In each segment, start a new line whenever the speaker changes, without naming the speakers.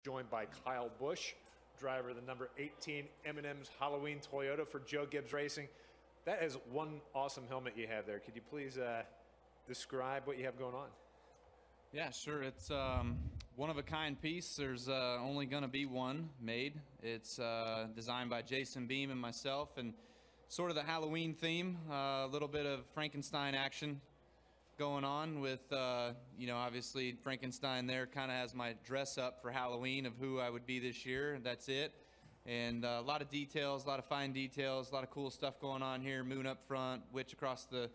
Joined by Kyle Busch, driver of the number 18 M&M's Halloween Toyota for Joe Gibbs Racing. That is one awesome helmet you have there. Could you please describe what you have going on?
Yeah, sure. It's one-of-a-kind piece. There's only going to be one made. It's designed by Jason Beam and myself, and sort of the Halloween theme, a little bit of Frankenstein action going on with, obviously Frankenstein there kind of has my dress up for Halloween of who I would be this year. That's it. And a lot of details, a lot of fine details, a lot of cool stuff going on here. Moon up front, witch across the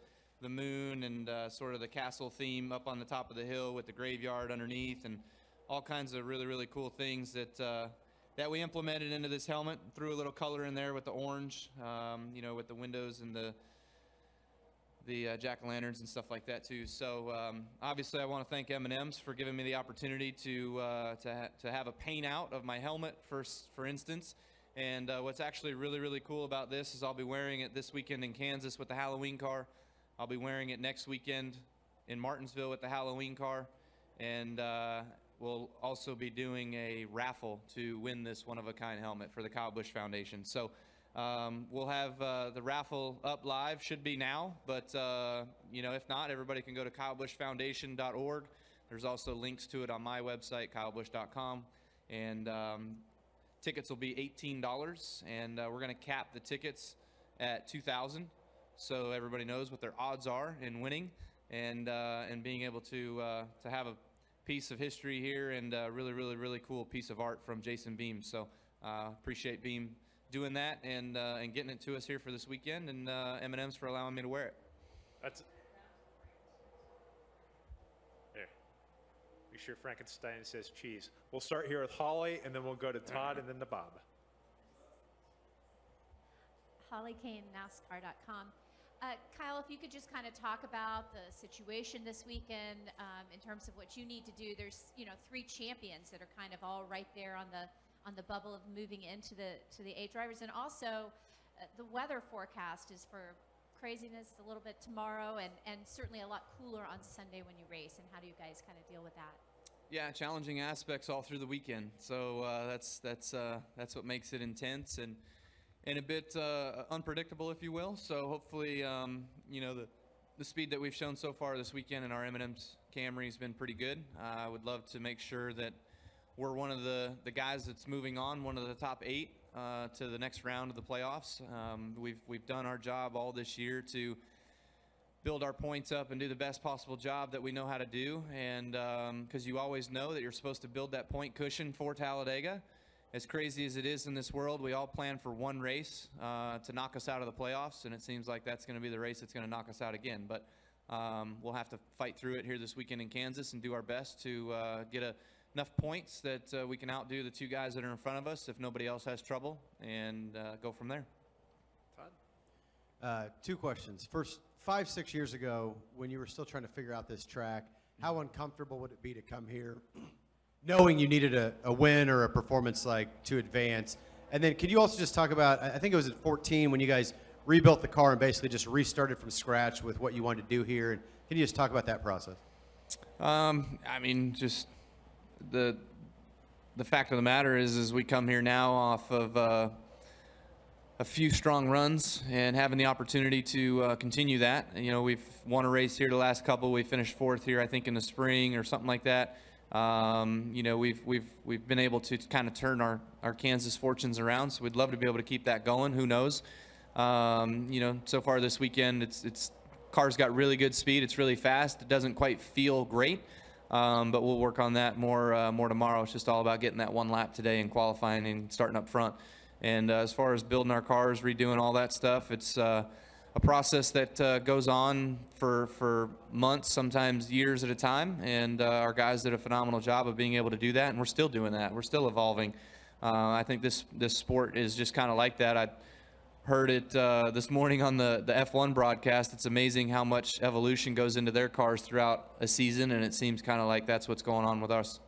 moon, and sort of the castle theme up on the top of the hill with the graveyard underneath, and all kinds of really, really cool things that we implemented into this helmet. Threw a little color in there with the orange, with the windows and the jack-o'-lanterns and stuff like that too. So obviously I want to thank M&M's for giving me the opportunity to have a paint out of my helmet for instance. And what's actually really, really cool about this is I'll be wearing it this weekend in Kansas with the Halloween car. I'll be wearing it next weekend in Martinsville with the Halloween car. And we'll also be doing a raffle to win this one-of-a-kind helmet for the Kyle Busch Foundation. So we'll have the raffle up live, should be now, but if not, everybody can go to kylebuschfoundation.org. There's also links to it on my website, kylebusch.com, and tickets will be $18, and we're going to cap the tickets at $2,000, so everybody knows what their odds are in winning, and being able to have a piece of history here, and a really, really, really cool piece of art from Jason Beam. So appreciate Beam doing that and getting it to us here for this weekend, and M&M's for allowing me to wear it.
That's there. Be sure Frankenstein says cheese. We'll start here with Holly, and then we'll go to Todd, and then to Bob.
Holly Kane, NASCAR.com. Kyle, if you could just kind of talk about the situation this weekend in terms of what you need to do. There's 3 champions that are kind of all right there on the bubble of moving into the 8 drivers, and also the weather forecast is for craziness a little bit tomorrow, and certainly a lot cooler on Sunday when you race. And how do you guys kind of deal with that?
Yeah, challenging aspects all through the weekend. So that's what makes it intense and a bit unpredictable, if you will. So hopefully, the speed that we've shown so far this weekend in our M&M's Camry has been pretty good. I would love to make sure that we're one of the guys that's moving on, one of the top 8 to the next round of the playoffs. We've done our job all this year to build our points up and do the best possible job that we know how to do. And because you always know that you're supposed to build that point cushion for Talladega. As crazy as it is in this world, we all plan for one race to knock us out of the playoffs, and it seems like that's going to be the race that's going to knock us out again. But we'll have to fight through it here this weekend in Kansas and do our best to get enough points that we can outdo the 2 guys that are in front of us if nobody else has trouble, and go from there.
Todd?
2 questions. First, 5-6 years ago, when you were still trying to figure out this track, how uncomfortable would it be to come here knowing you needed a win or a performance like to advance? And then could you also just talk about, I think it was at 14 when you guys rebuilt the car and basically just restarted from scratch with what you wanted to do here, and can you just talk about that process?
Just the fact of the matter is we come here now off of a few strong runs and having the opportunity to continue that. We've won a race here the last couple. We finished 4th here, I think, in the spring or something like that. We've been able to kind of turn our Kansas fortunes around, so we'd love to be able to keep that going. Who knows? So far this weekend, it's car's got really good speed. It's really fast. It doesn't quite feel great, but we'll work on that more tomorrow. It's just all about getting that one lap today and qualifying and starting up front. And as far as building our cars, redoing all that stuff, it's a process that goes on for months, sometimes years at a time, and our guys did a phenomenal job of being able to do that, and we're still doing that. We're still evolving. I think this sport is just kind of like that. I heard it this morning on the F1 broadcast. It's amazing how much evolution goes into their cars throughout a season, and it seems kind of like that's what's going on with us.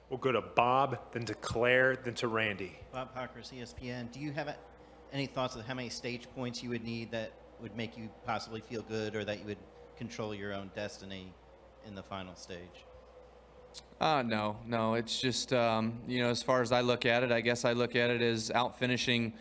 We'll go to Bob, then to Claire, then to Randy.
Bob Hawkers, ESPN. Do you have any thoughts of how many stage points you would need that would make you possibly feel good, or that you would control your own destiny in the final stage?
No. It's just, as far as I look at it, I guess I look at it as out finishing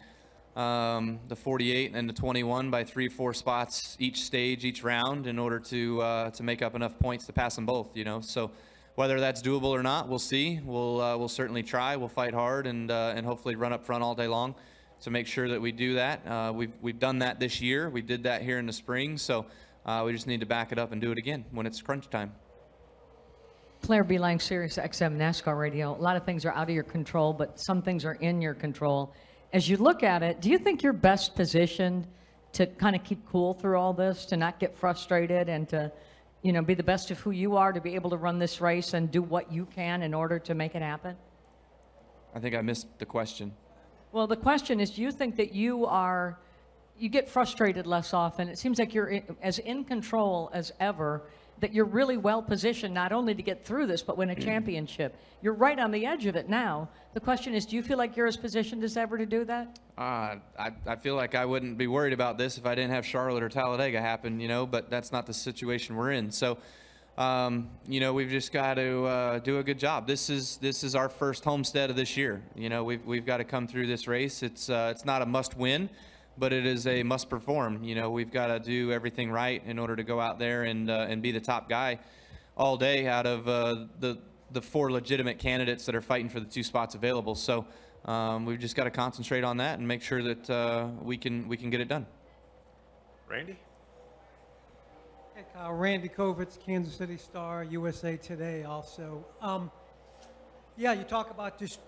the 48 and the 21 by 3-4 spots each stage, each round, in order to make up enough points to pass them both. So whether that's doable or not, we'll see. We'll certainly try. We'll fight hard and hopefully run up front all day long to make sure that we do that. We've done that this year. We did that here in the spring. So we just need to back it up and do it again when it's crunch time.
Claire Beeline, Sirius XM NASCAR Radio. A lot of things are out of your control, but some things are in your control. As you look at it, do you think you're best positioned to kind of keep cool through all this, to not get frustrated and to, be the best of who you are, to be able to run this race and do what you can in order to make it happen?
I think I missed the question.
Well, the question is, do you think that you get frustrated less often? It seems like you're as in control as ever, that you're really well positioned not only to get through this, but win a championship. You're right on the edge of it now. The question is, do you feel like you're as positioned as ever to do that?
I feel like I wouldn't be worried about this if I didn't have Charlotte or Talladega happen, but that's not the situation we're in. So, we've just got to do a good job. This is our first homestead of this year. We've got to come through this race. It's not a must win, but it is a must perform. We've got to do everything right in order to go out there and be the top guy all day out of the 4 legitimate candidates that are fighting for the 2 spots available. So we've just got to concentrate on that and make sure that we can get it done.
Randy?
Hey, Kyle. Randy Kovitz, Kansas City Star, USA Today also. You talk about just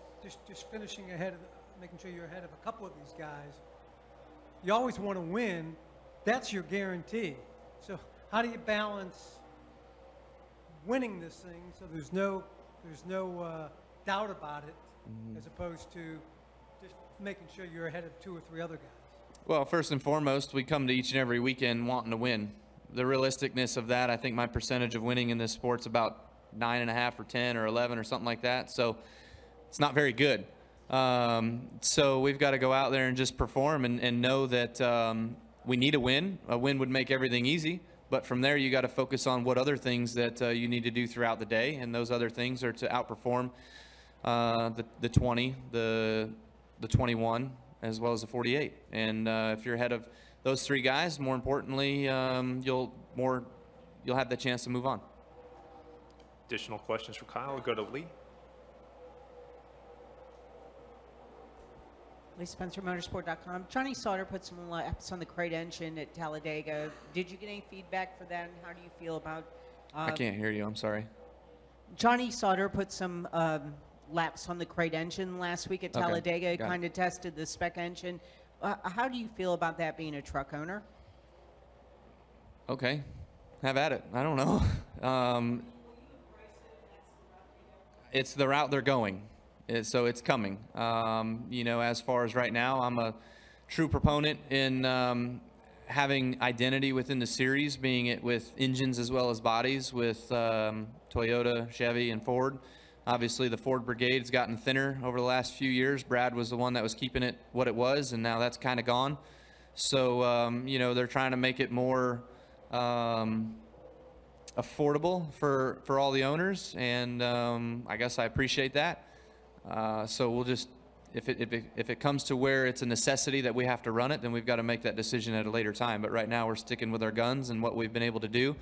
finishing ahead, making sure you're ahead of a couple of these guys. You always want to win. That's your guarantee. So how do you balance winning this thing so there's no doubt about it, as opposed to just making sure you're ahead of 2 or 3 other guys?
Well, first and foremost, we come to each and every weekend wanting to win. The realisticness of that, I think my percentage of winning in this sport's about 9.5 or 10 or 11 or something like that. So it's not very good. So we've got to go out there and just perform and know that we need a win. A win would make everything easy. But from there, you got to focus on what other things that you need to do throughout the day. And those other things are to outperform the 20, the 21, as well as the 48. And if you're ahead of those 3 guys, more importantly, you'll have the chance to move on.
Additional questions for Kyle? We'll go to Lee.
Lee Spencer, Motorsport.com. Johnny Sauter put some laps on the crate engine at Talladega. Did you get any feedback for that, and how do you feel about...
I can't hear you. I'm sorry.
Johnny Sauter put some laps on the crate engine last week at Talladega.
Okay.
Kind of tested the spec engine. How do you feel about that being a truck owner?
Okay. Have at it. I don't know. It's the route they're going. So it's coming. As far as right now, I'm a true proponent in having identity within the series, being it with engines as well as bodies with Toyota, Chevy, and Ford. Obviously, the Ford brigade's gotten thinner over the last few years. Brad was the one that was keeping it what it was, and now that's kind of gone. So, they're trying to make it more affordable for all the owners, and I guess I appreciate that. So we'll just, if it comes to where it's a necessity that we have to run it, then we've got to make that decision at a later time. But right now we're sticking with our guns and what we've been able to do,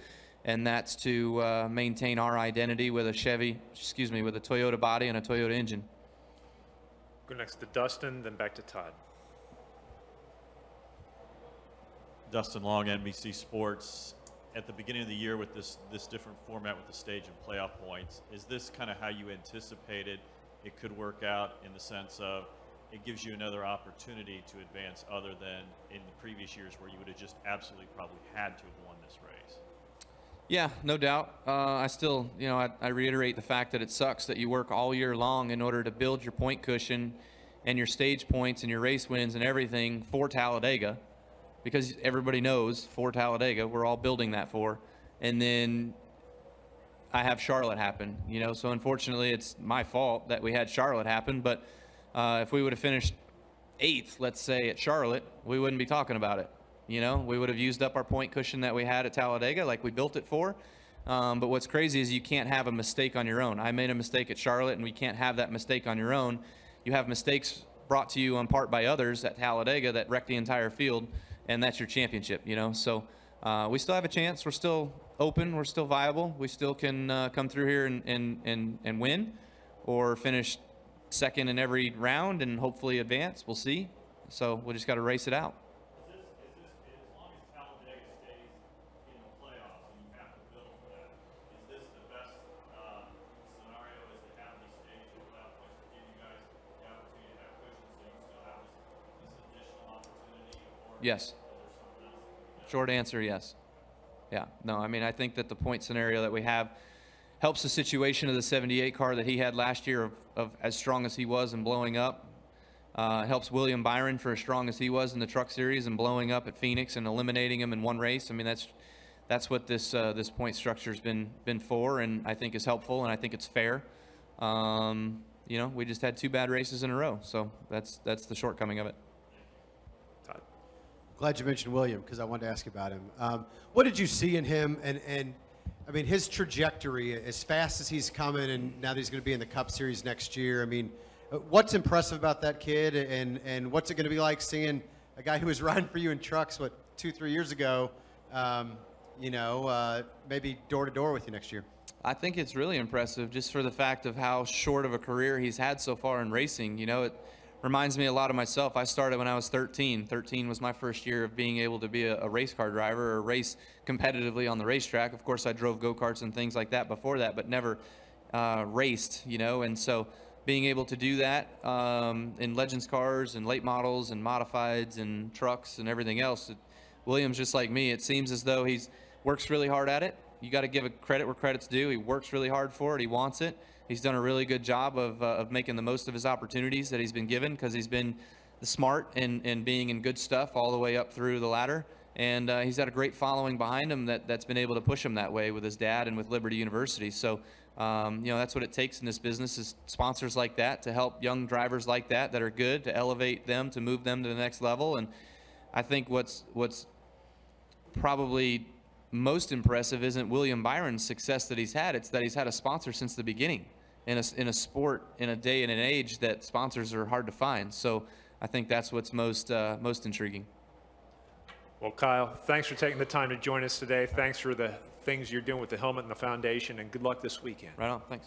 and that's to maintain our identity with a with a Toyota body and a Toyota engine.
Go next to Dustin, then back to Todd.
Dustin Long, NBC Sports. At the beginning of the year with this different format with the stage and playoff points, is this kind of how you anticipated it could work out, in the sense of it gives you another opportunity to advance other than in the previous years where you would have just absolutely probably had to have won this race?
Yeah, no doubt. I still, I reiterate the fact that it sucks that you work all year long in order to build your point cushion and your stage points and your race wins and everything for Talladega, because everybody knows for Talladega, we're all building that for. And then I have Charlotte happen, so unfortunately it's my fault that we had Charlotte happen. But if we would have finished 8th, let's say, at Charlotte, we wouldn't be talking about it. We would have used up our point cushion that we had at Talladega like we built it for. But what's crazy is you can't have a mistake on your own. I made a mistake at Charlotte, and we can't have that mistake on your own. You have mistakes brought to you on part by others at Talladega that wreck the entire field, and that's your championship, you know. So we still have a chance. We're still open. We're still viable. We still can come through here and win, or finish second in every round and hopefully advance. We'll see. So we just got to race it out.
Is this, as long as Talladega stays in the playoffs, and you have to build for that, is this the best scenario is to have these stages in playoff points to give you guys the opportunity to have cushion so you still have this additional opportunity? Or
Yes.
is there something else?
Short answer, yes. Yeah. No, I mean, I think that the point scenario that we have helps the situation of the 78 car that he had last year of as strong as he was and blowing up. Helps William Byron for as strong as he was in the Truck Series and blowing up at Phoenix and eliminating him in one race. I mean, that's what this point structure's been for, and I think is helpful, and I think it's fair. You know, we just had 2 bad races in a row, so that's the shortcoming of it.
Todd.
Glad you mentioned William, because I wanted to ask you about him. What did you see in him, and I mean, his trajectory, as fast as he's coming, and now that he's going to be in the Cup Series next year, I mean, what's impressive about that kid, and what's it going to be like seeing a guy who was riding for you in trucks, 2-3 years ago, you know, maybe door to door with you next year?
I think it's really impressive just for the fact of how short of a career he's had so far in racing. You know, it reminds me a lot of myself. I started when I was 13. 13 was my first year of being able to be a race car driver or race competitively on the racetrack. Of course, I drove go-karts and things like that before that, but never raced, you know, and so being able to do that in Legends cars and late models and modifieds and trucks and everything else. William's just like me. It seems as though he's works really hard at it. You got to give credit where credit's due. He works really hard for it. He wants it. He's done a really good job of making the most of his opportunities that he's been given, because he's been smart and being in good stuff all the way up through the ladder. And he's had a great following behind him that's been able to push him that way with his dad and with Liberty University. So, you know, that's what it takes in this business, is sponsors like that to help young drivers like that are good, to elevate them, to move them to the next level. And I think what's probably most impressive isn't William Byron's success that he's had. It's that he's had a sponsor since the beginning in a sport, in a day and an age that sponsors are hard to find. So I think that's what's most intriguing.
Well, Kyle, thanks for taking the time to join us today. Thanks for the things you're doing with the helmet and the foundation, and good luck this weekend.
Right on. Thanks.